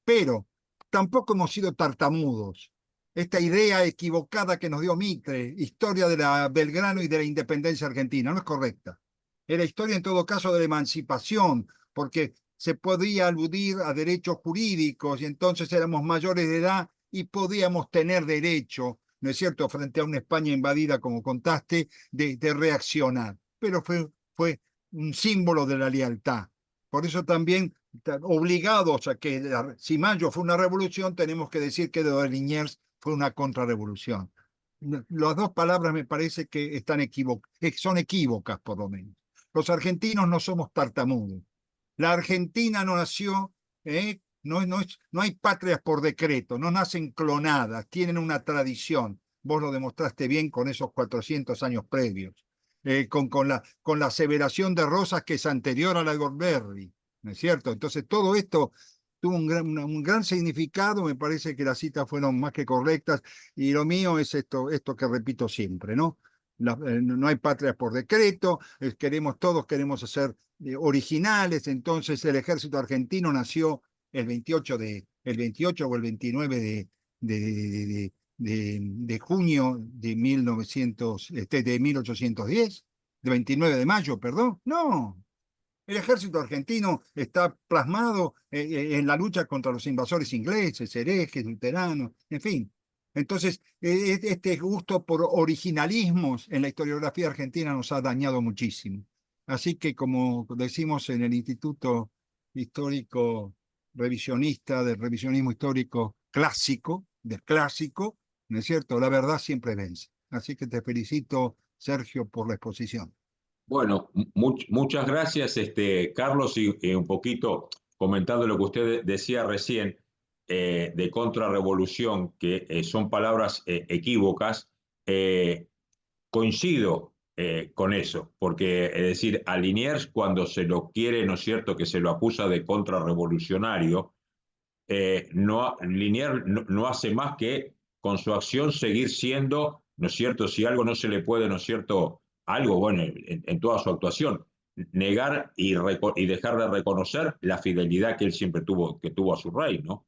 Pero tampoco hemos sido tartamudos. Esta idea equivocada que nos dio Mitre, historia de la Belgrano y de la independencia argentina, no es correcta. Era historia en todo caso de la emancipación, porque se podía aludir a derechos jurídicos y entonces éramos mayores de edad y podíamos tener derecho, ¿no es cierto?, frente a una España invadida, como contaste, de reaccionar. Pero fue un símbolo de la lealtad. Por eso también obligados a que si Mayo fue una revolución, tenemos que decir que de Liniers fue una contrarrevolución. Las dos palabras me parece que son equívocas, por lo menos. Los argentinos no somos tartamudos. La Argentina no nació, no hay patrias por decreto, no nacen clonadas, tienen una tradición. Vos lo demostraste bien con esos 400 años previos, con la aseveración de Rosas que es anterior a la de Gorberri, ¿no es cierto? Entonces todo esto tuvo un gran significado, me parece que las citas fueron más que correctas, y lo mío es esto que repito siempre, ¿no? No hay patrias por decreto, todos queremos ser originales, entonces el ejército argentino nació el 28 o el 29 de junio de 1810, de 29 de mayo, perdón. No, el ejército argentino está plasmado en la lucha contra los invasores ingleses, herejes, luteranos, en fin. Entonces, este gusto por originalismos en la historiografía argentina nos ha dañado muchísimo. Así que, como decimos en el Instituto Histórico Revisionista, del revisionismo histórico clásico, del clásico, ¿no es cierto? La verdad siempre vence. Así que te felicito, Sergio, por la exposición. bueno, muchas gracias, Carlos, y un poquito comentando lo que usted decía recién de contrarrevolución, que son palabras equívocas. Coincido con eso, porque es decir, a Liniers cuando se lo quiere, ¿no es cierto?, que se lo acusa de contrarrevolucionario, Liniers no hace más que con su acción seguir siendo, ¿no es cierto?, si algo no se le puede, ¿no es cierto?, algo, bueno, en toda su actuación, negar y dejar de reconocer la fidelidad que él siempre tuvo a su rey, ¿no?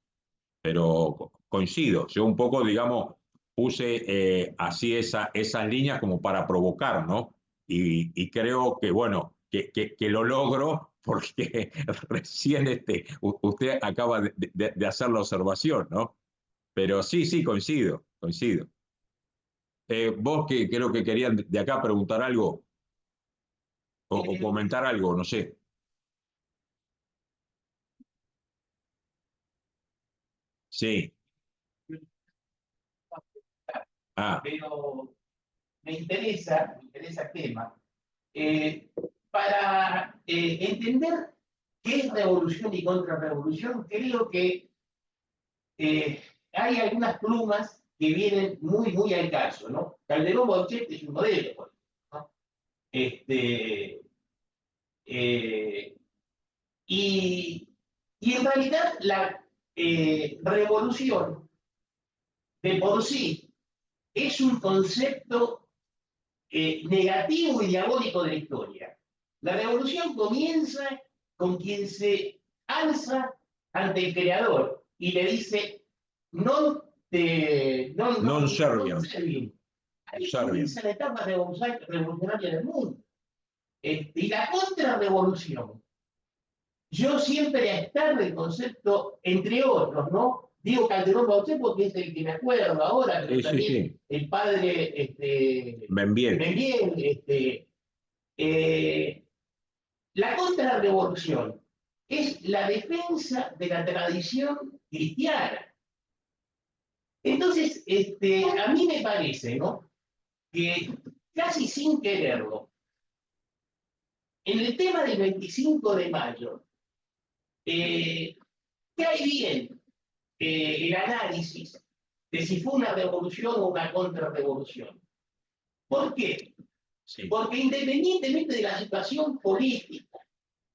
Pero coincido, yo un poco, digamos, puse así esas líneas como para provocar, ¿no? Y creo que, bueno, que lo logro porque recién usted acaba de hacer la observación, ¿no? Pero sí, sí, coincido. Vos que creo que querían de acá preguntar algo o comentar algo, no sé. Sí. Ah, Pero me interesa el tema. Eh, para entender qué es revolución y contrarrevolución, creo que hay algunas plumas que vienen muy, muy al caso, ¿no? Calderón Bauchet es un modelo, ¿no? Este, eh, y, y en realidad la revolución de por sí es un concepto negativo y diabólico de la historia. La revolución comienza con quien se alza ante el creador y le dice, no te, no, no, non no serviam. servim. Ahí Serviam. comienza la etapa revolucionaria del mundo. Y la contrarrevolución, yo siempre está el concepto, entre otros, ¿no? Digo Calderón Bauchet porque es el que me acuerdo ahora, pero Sí, sí, también sí. el padre Ven bien. Benvién, la contrarrevolución es la defensa de la tradición cristiana. Entonces, a mí me parece, ¿no?, que casi sin quererlo, en el tema del 25 de mayo, cae bien el análisis de si fue una revolución o una contrarrevolución. ¿Por qué? Sí. Porque independientemente de la situación política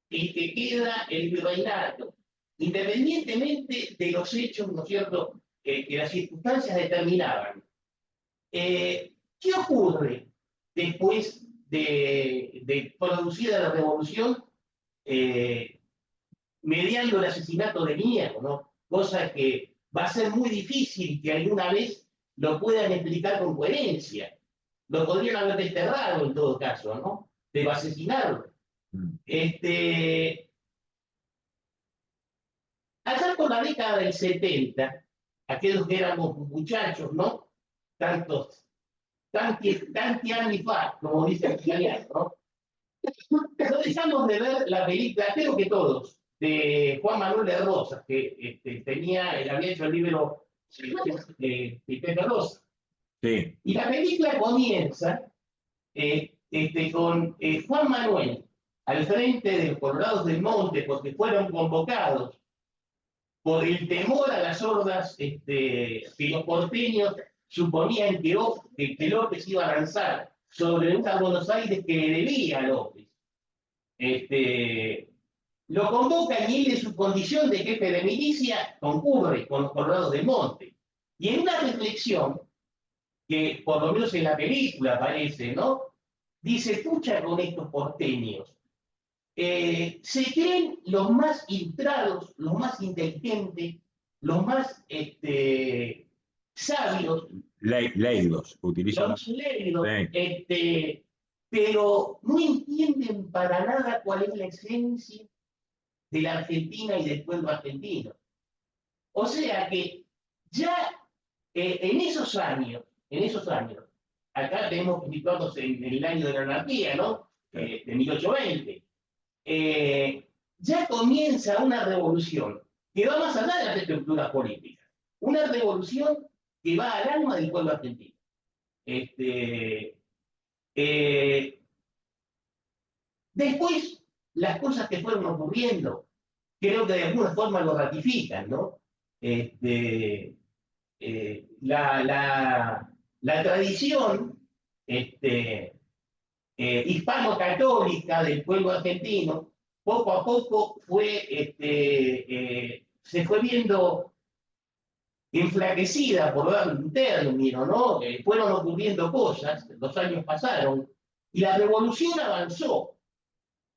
en que queda el virreinato, independientemente de los hechos, ¿no es cierto?, que las circunstancias determinaban, ¿qué ocurre después de producida la revolución mediando el asesinato de Miñano, ¿no? Cosa que va a ser muy difícil que alguna vez lo puedan explicar con coherencia. Lo podrían haber desterrado en todo caso, ¿no? Pero asesinarlo. Allá por la década del 70, aquellos que éramos muchachos, ¿no? Tanti anni fa, como dice el italiano, ¿no? No dejamos de ver la película, creo que todos, de Juan Manuel de Rosas, que había hecho el libro de Pepe Rosa. Sí. Y la película comienza con Juan Manuel al frente de los Colorados del Monte, porque fueron convocados por el temor a las hordas que los porteños suponían que López iba a lanzar sobre una Buenos Aires que le debía a López. Lo convocan y él, en su condición de jefe de milicia, concurre con los Colorados del Monte. Y en una reflexión, que por lo menos en la película aparece, ¿no? Dice, pucha con estos porteños. Se creen los más ilustrados, los más inteligentes, los más sabios. Leídos, utilizan. Los más leídos, Sí. pero no entienden para nada cuál es la esencia de la Argentina y del pueblo argentino. O sea que ya en esos años, acá tenemos que situarnos en el año de la anarquía, ¿no? De 1820. Ya comienza una revolución que va más allá de las estructuras políticas. Una revolución que va al alma del pueblo argentino. Después, las cosas que fueron ocurriendo, creo que de alguna forma lo ratifican, ¿no? La tradición hispano-católica del pueblo argentino, poco a poco se fue viendo enflaquecida, por darle un término, ¿no? Fueron ocurriendo cosas, los años pasaron, y la revolución avanzó,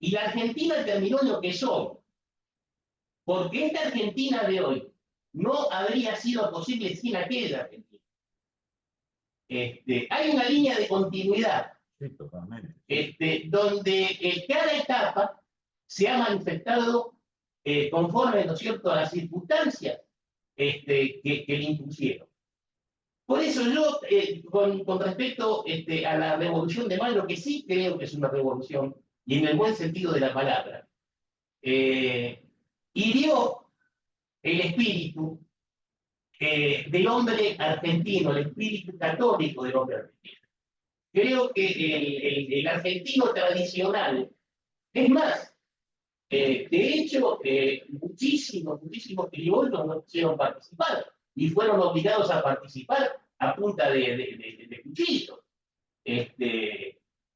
y la Argentina terminó en lo que es hoy. Porque esta Argentina de hoy no habría sido posible sin aquella Argentina. Hay una línea de continuidad. Sí, totalmente. Donde cada etapa se ha manifestado conforme, ¿no es cierto?, a las circunstancias que le impusieron. Por eso yo, con respecto a la Revolución de Mayo, que sí creo que es una revolución, y en el buen sentido de la palabra, hirió el espíritu del hombre argentino, el espíritu católico del hombre argentino. Creo que el argentino tradicional, es más, de hecho, muchísimos criollos no quisieron participar y fueron obligados a participar a punta de cuchillos.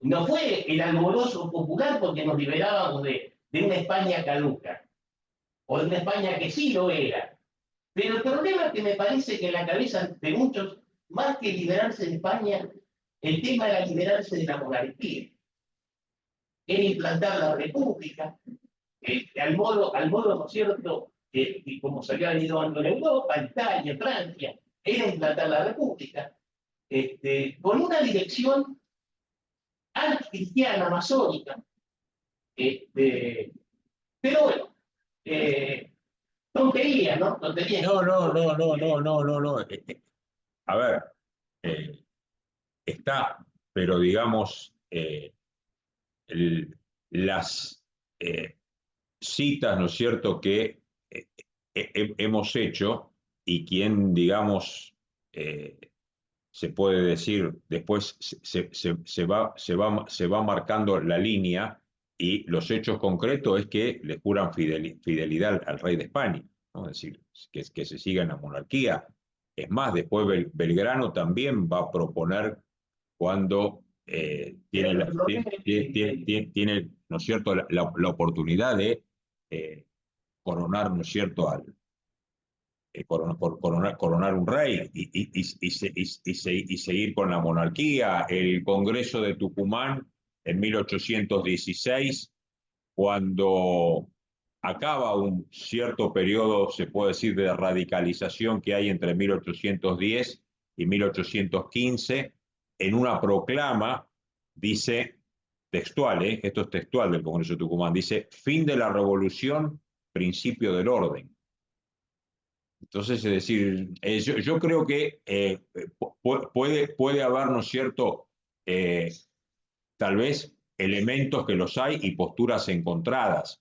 No fue el alborozo popular porque nos liberábamos de una España caduca, o de una España que sí lo era. Pero el problema es que me parece que en la cabeza de muchos, más que liberarse de España, el tema era liberarse de la monarquía. Era implantar la república, al modo, ¿no es cierto?, que como se había venido dando en Europa, Italia, Francia, era implantar la república, con una dirección anticristiana, masónica. Pero bueno, tontería, ¿no? Tontería. No. A ver, está, pero digamos, las citas, ¿no es cierto?, que hemos hecho y quien, digamos, se puede decir, después se va marcando la línea y los hechos concretos es que le juran fidelidad al rey de España, ¿no? Es decir, que se siga en la monarquía. Es más, después Belgrano también va a proponer cuando tiene, ¿no es cierto?, la oportunidad de coronar, ¿no es cierto?, coronar un rey y seguir con la monarquía. El Congreso de Tucumán en 1816, cuando acaba un cierto periodo, se puede decir, de radicalización que hay entre 1810 y 1815, en una proclama dice, textual, esto es textual del Congreso de Tucumán, dice: fin de la revolución, principio del orden. Entonces, es decir, yo creo que puede haber, ¿no es cierto?, tal vez elementos que los hay y posturas encontradas,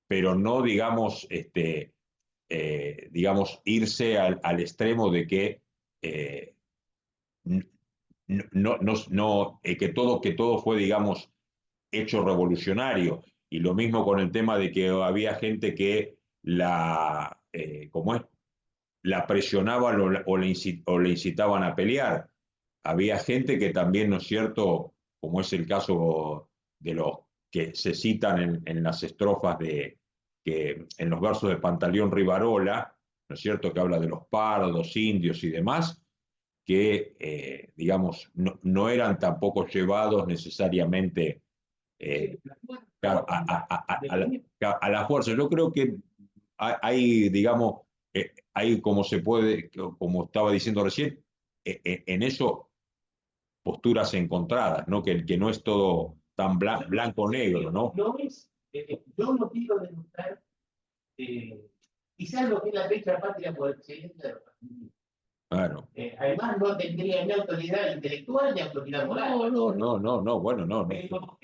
pero no, digamos, digamos, irse al extremo de que que todo fue, digamos, hecho revolucionario. Y lo mismo con el tema de que había gente que ¿cómo es?, la presionaban o le incitaban a pelear. Había gente que también, ¿no es cierto?, como es el caso de los que se citan en las estrofas en los versos de Pantaleón Rivarola, ¿no es cierto?, que habla de los pardos, indios y demás, que, digamos, no eran tampoco llevados necesariamente claro, a la fuerza. Yo creo que hay, digamos, hay, como se puede, como estaba diciendo recién, en eso posturas encontradas, ¿no? Que no es todo tan blanco-negro, ¿no? No es, yo no quiero demostrar quizás lo que es la fecha patria por excelencia de los argentinos. Claro. Además, no tendría ni autoridad intelectual ni autoridad moral. No, bueno, no. Pero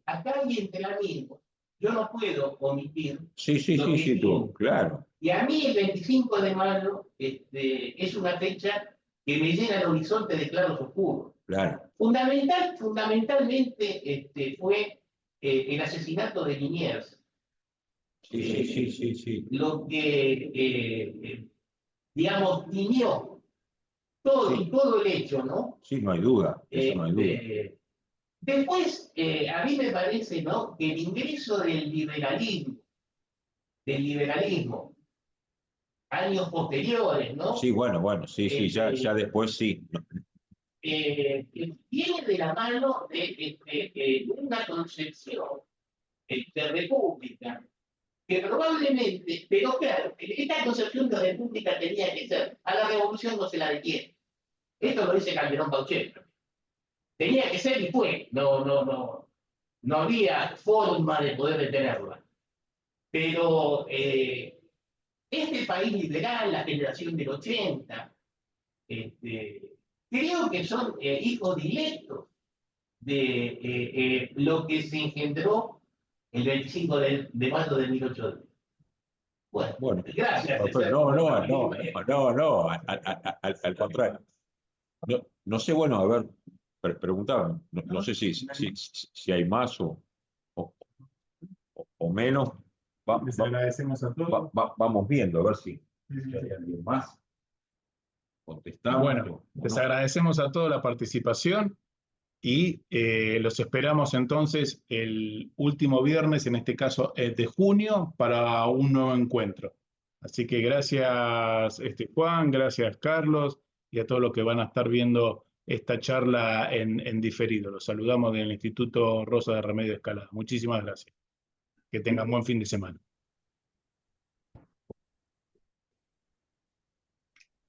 acá hay entrenamiento. Yo no puedo omitir. Sí, tú, claro. Y a mí el 25 de mayo es una fecha que me llena el horizonte de claros oscuros. Claro. Fundamentalmente fue el asesinato de Liniers. Sí. Lo que, digamos, tiñó todo el hecho, ¿no? Sí, no hay duda, eso no hay duda. Después, a mí me parece, ¿no?, que el ingreso del liberalismo, años posteriores, ¿no? Sí, bueno, sí, ya después sí. Viene de la mano de una concepción de república que probablemente, pero claro, esta concepción de república tenía que ser, a la revolución no se la detiene. Esto lo dice Calderón Bauchet. Tenía que ser y fue, no había forma de poder detenerla. Pero este país liberal, la generación del 80, creo que son hijos directos de lo que se engendró el 25 de mayo de 1810. Bueno, gracias. No, al contrario. No sé, bueno, a ver, preguntaba, no sé si hay más o menos. Les agradecemos a todos. Vamos viendo, a ver si hay alguien más. Contestamos. Bueno, les agradecemos a todos la participación y los esperamos entonces el último viernes, en este caso de junio, para un nuevo encuentro. Así que gracias Juan, gracias Carlos y a todos los que van a estar viendo esta charla en diferido. Los saludamos del Instituto Rosa de Remedio Escalada. Muchísimas gracias. Que tengan buen fin de semana.